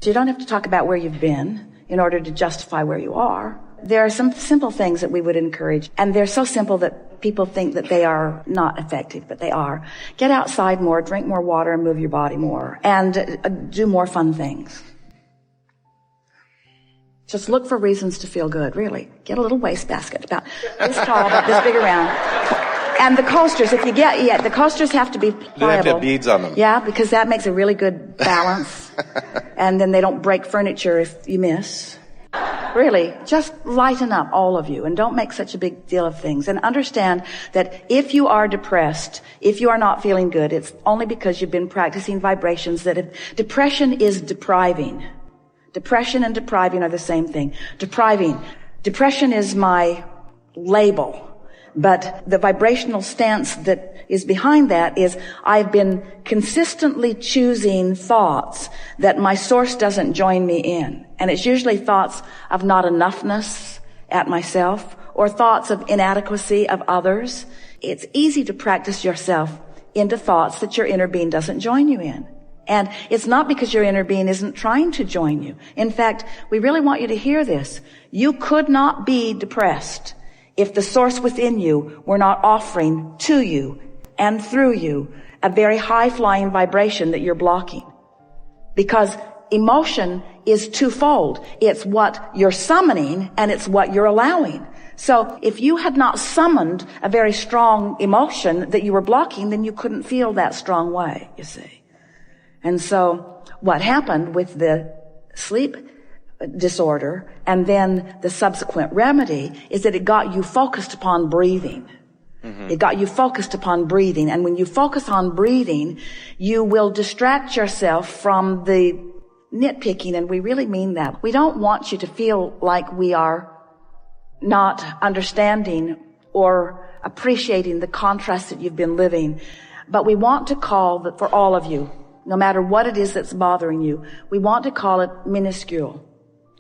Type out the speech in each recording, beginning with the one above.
So you don't have to talk about where you've been in order to justify where you are. There are some simple things that we would encourage, and they're so simple that people think that they are not effective, but they are. Get outside more, drink more water, and move your body more, and do more fun things. Just look for reasons to feel good, really. Get a little wastebasket about this tall, about this big around. And the coasters, if you get, the coasters have to be pliable. They have to have beads on them. Yeah, because that makes a really good balance. And then they don't break furniture if you miss. Really, just lighten up, all of you, and don't make such a big deal of things. And understand that if you are depressed, if you are not feeling good, it's only because you've been practicing vibrations that depression is depriving. Depression and depriving are the same thing. Depression is my label. But the vibrational stance that is behind that is I've been consistently choosing thoughts that my source doesn't join me in. And it's usually thoughts of not enoughness at myself or thoughts of inadequacy of others. It's easy to practice yourself into thoughts that your inner being doesn't join you in. And it's not because your inner being isn't trying to join you. In fact, we really want you to hear this. You could not be depressed if the source within you were not offering to you and through you a very high-flying vibration that you're blocking. Because emotion is twofold. It's what you're summoning and it's what you're allowing. So if you had not summoned a very strong emotion that you were blocking, then you couldn't feel that strong way, you see. And so what happened with the sleep disorder and then the subsequent remedy is that it got you focused upon breathing. Mm-hmm. It got you focused upon breathing. And when you focus on breathing, you will distract yourself from the nitpicking, and we really mean that. We don't want you to feel like we are not understanding or appreciating the contrast that you've been living. But we want to call that for all of you, no matter what it is that's bothering you, we want to call it minuscule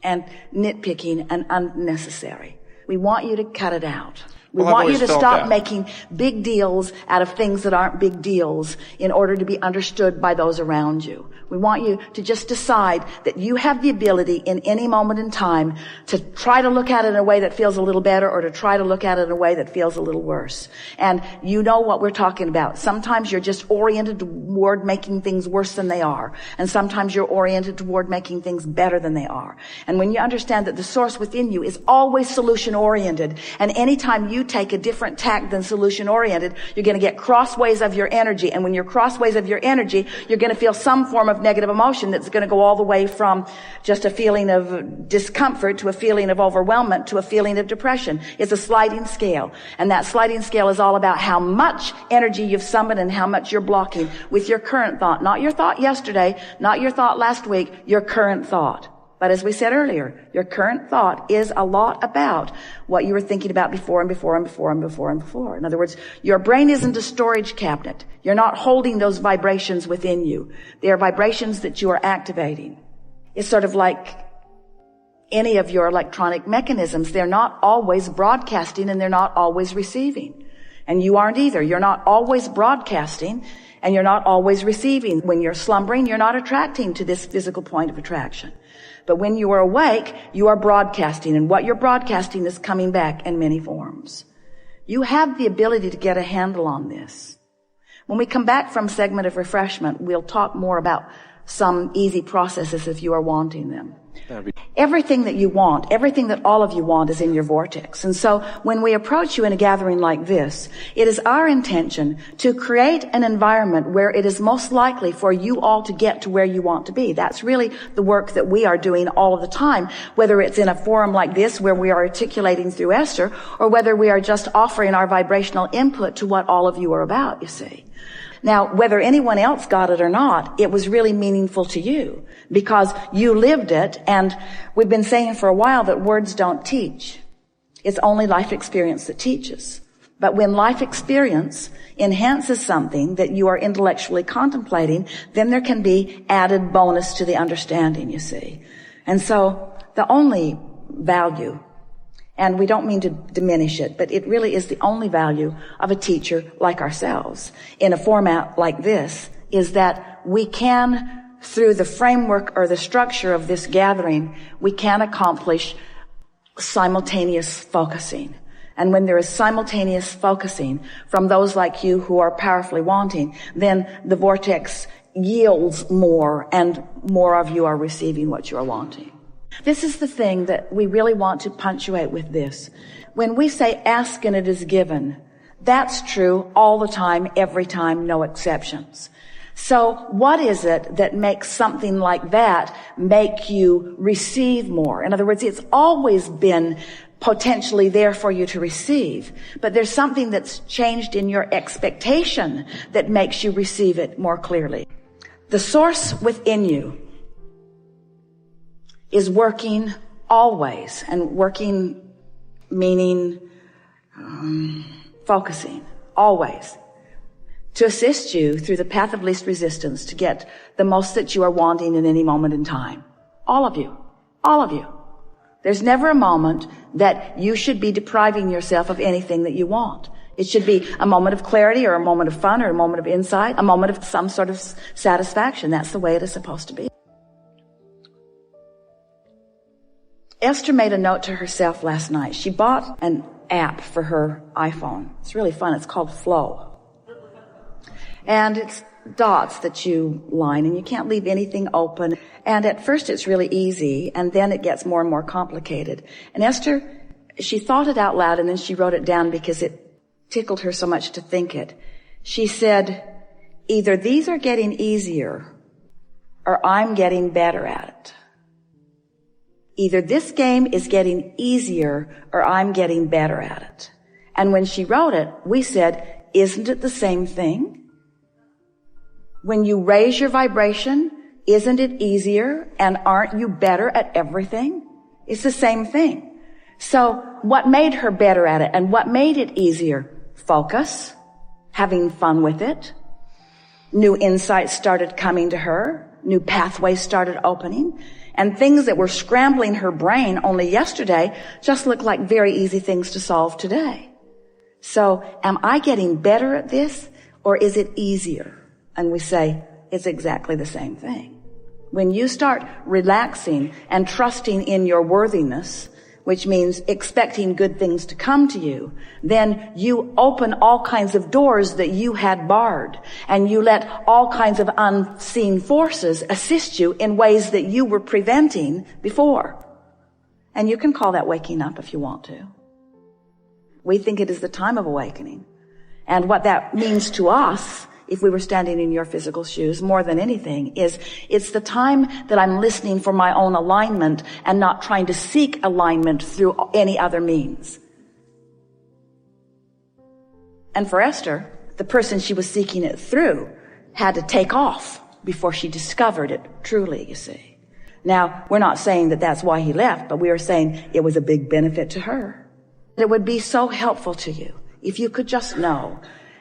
and nitpicking and unnecessary. We want you to cut it out. We want you to stop making big deals out of things that aren't big deals in order to be understood by those around you. We want you to just decide that you have the ability in any moment in time to try to look at it in a way that feels a little better or to try to look at it in a way that feels a little worse. And you know what we're talking about. Sometimes you're just oriented toward making things worse than they are. And sometimes you're oriented toward making things better than they are. And when you understand that the source within you is always solution oriented, and anytime you take a different tack than solution oriented, you're going to get crossways of your energy. And when you're crossways of your energy, you're going to feel some form of negative emotion that's going to go all the way from just a feeling of discomfort to a feeling of overwhelmment to a feeling of depression. It's a sliding scale. And that sliding scale is all about how much energy you've summoned and how much you're blocking with your current thought. Not your thought yesterday, not your thought last week, your current thought. But as we said earlier, your current thought is a lot about what you were thinking about before and before and before and before and before. In other words, your brain isn't a storage cabinet. You're not holding those vibrations within you. They are vibrations that you are activating. It's sort of like any of your electronic mechanisms. They're not always broadcasting and they're not always receiving. And you aren't either. You're not always broadcasting and you're not always receiving. When you're slumbering, you're not attracting to this physical point of attraction. But when you are awake, you are broadcasting, and what you're broadcasting is coming back in many forms. You have the ability to get a handle on this. When we come back from segment of refreshment, we'll talk more about some easy processes if you are wanting them. Everything that you want, everything that all of you want is in your vortex. And so when we approach you in a gathering like this, it is our intention to create an environment where it is most likely for you all to get to where you want to be. That's really the work that we are doing all of the time, whether it's in a forum like this where we are articulating through Esther, or whether we are just offering our vibrational input to what all of you are about, you see. Now, whether anyone else got it or not, it was really meaningful to you because you lived it, and we've been saying for a while that words don't teach. It's only life experience that teaches. But when life experience enhances something that you are intellectually contemplating, then there can be added bonus to the understanding, you see. And so the only value, and we don't mean to diminish it, but it really is the only value of a teacher like ourselves in a format like this, is that we can through the framework or the structure of this gathering, we can accomplish simultaneous focusing. And when there is simultaneous focusing from those like you who are powerfully wanting, then the vortex yields more and more of you are receiving what you are wanting. This is the thing that we really want to punctuate with this. When we say ask and it is given, that's true all the time, every time, no exceptions. So what is it that makes something like that make you receive more? In other words, it's always been potentially there for you to receive, but there's something that's changed in your expectation that makes you receive it more clearly. The source within you is working always, and working meaning focusing always, to assist you through the path of least resistance to get the most that you are wanting in any moment in time. All of you. All of you. There's never a moment that you should be depriving yourself of anything that you want. It should be a moment of clarity or a moment of fun or a moment of insight, a moment of some sort of satisfaction. That's the way it is supposed to be. Esther made a note to herself last night. She bought an app for her iPhone. It's really fun. It's called Flow. And it's dots that you line, and you can't leave anything open. And at first it's really easy, and then it gets more and more complicated. And Esther, she thought it out loud, and then she wrote it down because it tickled her so much to think it. She said, either these are getting easier, or I'm getting better at it. Either this game is getting easier, or I'm getting better at it. And when she wrote it, we said, isn't it the same thing? When you raise your vibration, isn't it easier, and aren't you better at everything? It's the same thing. So what made her better at it, and what made it easier? Focus, having fun with it. New insights started coming to her. New pathways started opening. And things that were scrambling her brain only yesterday just look like very easy things to solve today. So am I getting better at this, or is it easier? And we say, it's exactly the same thing. When you start relaxing and trusting in your worthiness, which means expecting good things to come to you, then you open all kinds of doors that you had barred, and you let all kinds of unseen forces assist you in ways that you were preventing before. And you can call that waking up if you want to. We think it is the time of awakening. And what that means to us, if we were standing in your physical shoes, more than anything, is it's the time that I'm listening for my own alignment and not trying to seek alignment through any other means. And for Esther, the person she was seeking it through had to take off before she discovered it truly, you see. Now, we're not saying that that's why he left, but we are saying it was a big benefit to her. It would be so helpful to you if you could just know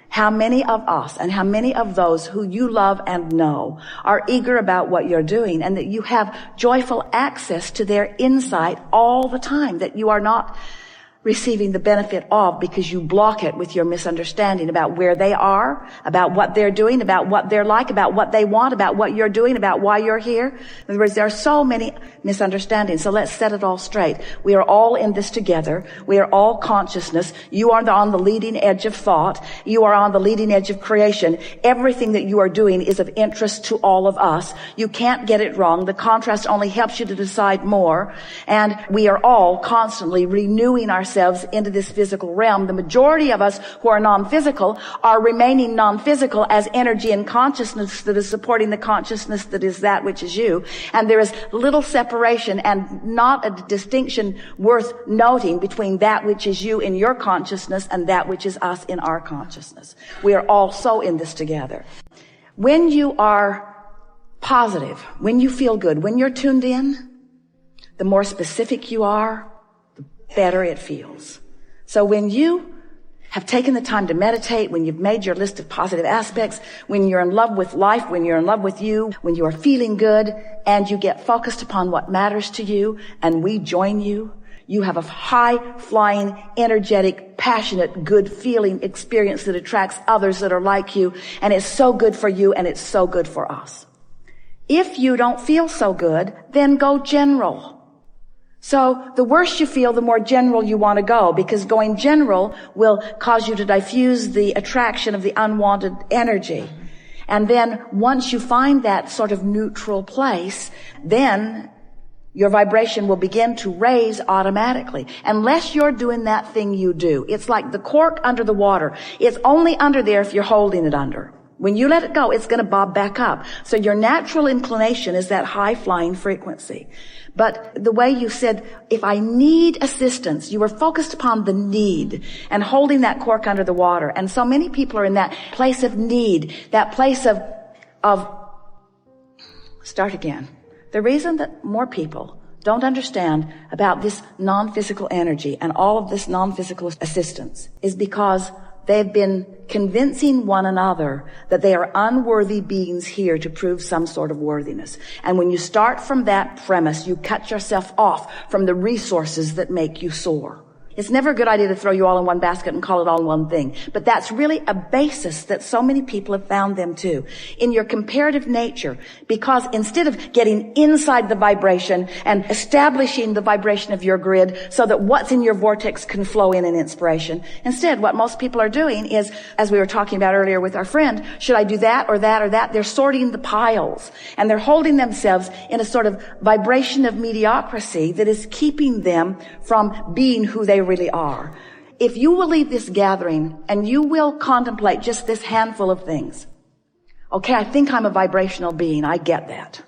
how many of us and how many of those who you love and know are eager about what you're doing, and that you have joyful access to their insight all the time, that you are not receiving the benefit of because you block it with your misunderstanding about where they are, about what they're doing, about what they're like, about what they want, about what you're doing, about why you're here. In other words, there are so many misunderstandings. So let's set it all straight. We are all in this together. We are all consciousness. You are on the leading edge of thought. You are on the leading edge of creation. Everything that you are doing is of interest to all of us. You can't get it wrong. The contrast only helps you to decide more. And we are all constantly renewing ourselves into this physical realm. The majority of us who are non-physical are remaining non-physical as energy and consciousness that is supporting the consciousness that is that which is you. And there is little separation and not a distinction worth noting between that which is you in your consciousness and that which is us in our consciousness. We are all so in this together. When you are positive, when you feel good, when you're tuned in, the more specific you are, better it feels. So when you have taken the time to meditate, when you've made your list of positive aspects, when you're in love with life, when you're in love with you, when you are feeling good, and you get focused upon what matters to you, and we join you, you have a high-flying, energetic, passionate, good-feeling experience that attracts others that are like you, and it's so good for you, and it's so good for us. If you don't feel so good, then go general. So the worse you feel, the more general you want to go, because going general will cause you to diffuse the attraction of the unwanted energy. And then once you find that sort of neutral place, then your vibration will begin to raise automatically. Unless you're doing that thing you do. It's like the cork under the water. It's only under there if you're holding it under. When you let it go, it's going to bob back up. So your natural inclination is that high-flying frequency. But the way you said, if I need assistance, you were focused upon the need and holding that cork under the water. And so many people are in that place of need, that place of start again. The reason that more people don't understand about this non-physical energy and all of this non-physical assistance is because they've been convincing one another that they are unworthy beings here to prove some sort of worthiness. And when you start from that premise, you cut yourself off from the resources that make you soar. It's never a good idea to throw you all in one basket and call it all one thing. But that's really a basis that so many people have found them to. In your comparative nature, because instead of getting inside the vibration and establishing the vibration of your grid so that what's in your vortex can flow in inspiration, instead what most people are doing is, as we were talking about earlier with our friend, should I do that or that or that? They're sorting the piles and they're holding themselves in a sort of vibration of mediocrity that is keeping them from being who they really are. If you will leave this gathering and you will contemplate just this handful of things. Okay, I think I'm a vibrational being. I get that.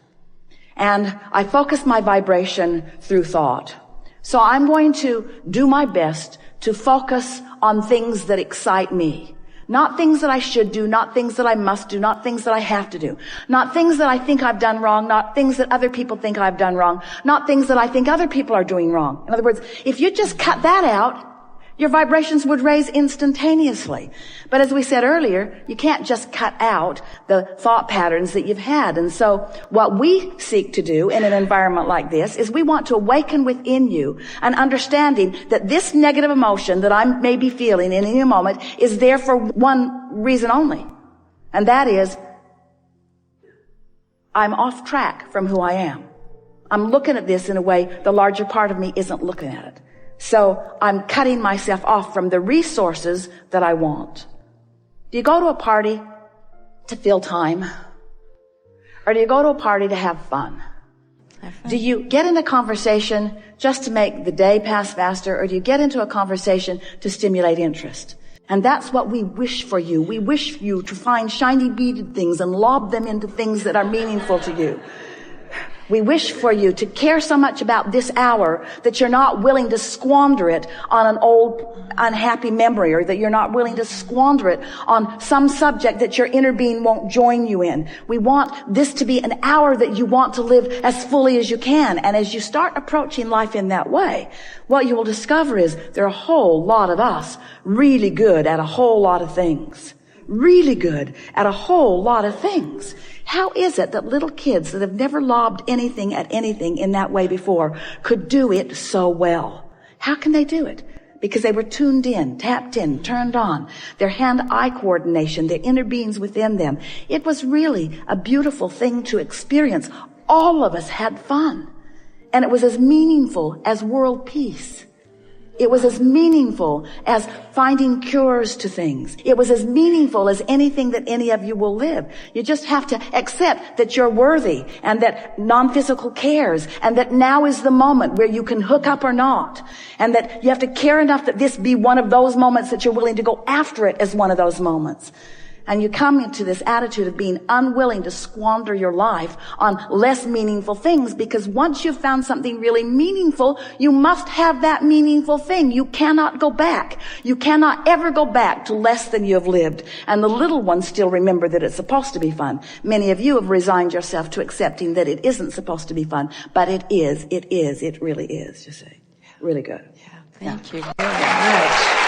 And I focus my vibration through thought. So I'm going to do my best to focus on things that excite me. Not things that I should do, not things that I must do, not things that I have to do. Not things that I think I've done wrong, not things that other people think I've done wrong, not things that I think other people are doing wrong. In other words, if you just cut that out, your vibrations would raise instantaneously. But as we said earlier, you can't just cut out the thought patterns that you've had. And so what we seek to do in an environment like this is we want to awaken within you an understanding that this negative emotion that I may be feeling in any moment is there for one reason only. And that is, I'm off track from who I am. I'm looking at this in a way the larger part of me isn't looking at it. So I'm cutting myself off from the resources that I want. Do you go to a party to fill time? Or do you go to a party to have fun? Do you get in a conversation just to make the day pass faster? Or do you get into a conversation to stimulate interest? And that's what we wish for you. We wish for you to find shiny beaded things and lob them into things that are meaningful to you. We wish for you to care so much about this hour that you're not willing to squander it on an old unhappy memory, or that you're not willing to squander it on some subject that your inner being won't join you in. We want this to be an hour that you want to live as fully as you can. And as you start approaching life in that way, what you will discover is there are a whole lot of us really good at a whole lot of things. Really good at a whole lot of things. How is it that little kids that have never lobbed anything at anything in that way before could do it so well? How can they do it? Because they were tuned in, tapped in, turned on. Their hand-eye coordination, their inner beings within them. It was really a beautiful thing to experience. All of us had fun. And it was as meaningful as world peace. It was as meaningful as finding cures to things. It was as meaningful as anything that any of you will live. You just have to accept that you're worthy and that non-physical cares and that now is the moment where you can hook up or not. And that you have to care enough that this be one of those moments that you're willing to go after it as one of those moments. And you come into this attitude of being unwilling to squander your life on less meaningful things, because once you've found something really meaningful, you must have that meaningful thing. You cannot go back. You cannot ever go back to less than you have lived. And the little ones still remember that it's supposed to be fun. Many of you have resigned yourself to accepting that it isn't supposed to be fun, but it is, it really is, you see. Really good. Yeah, thank you very much.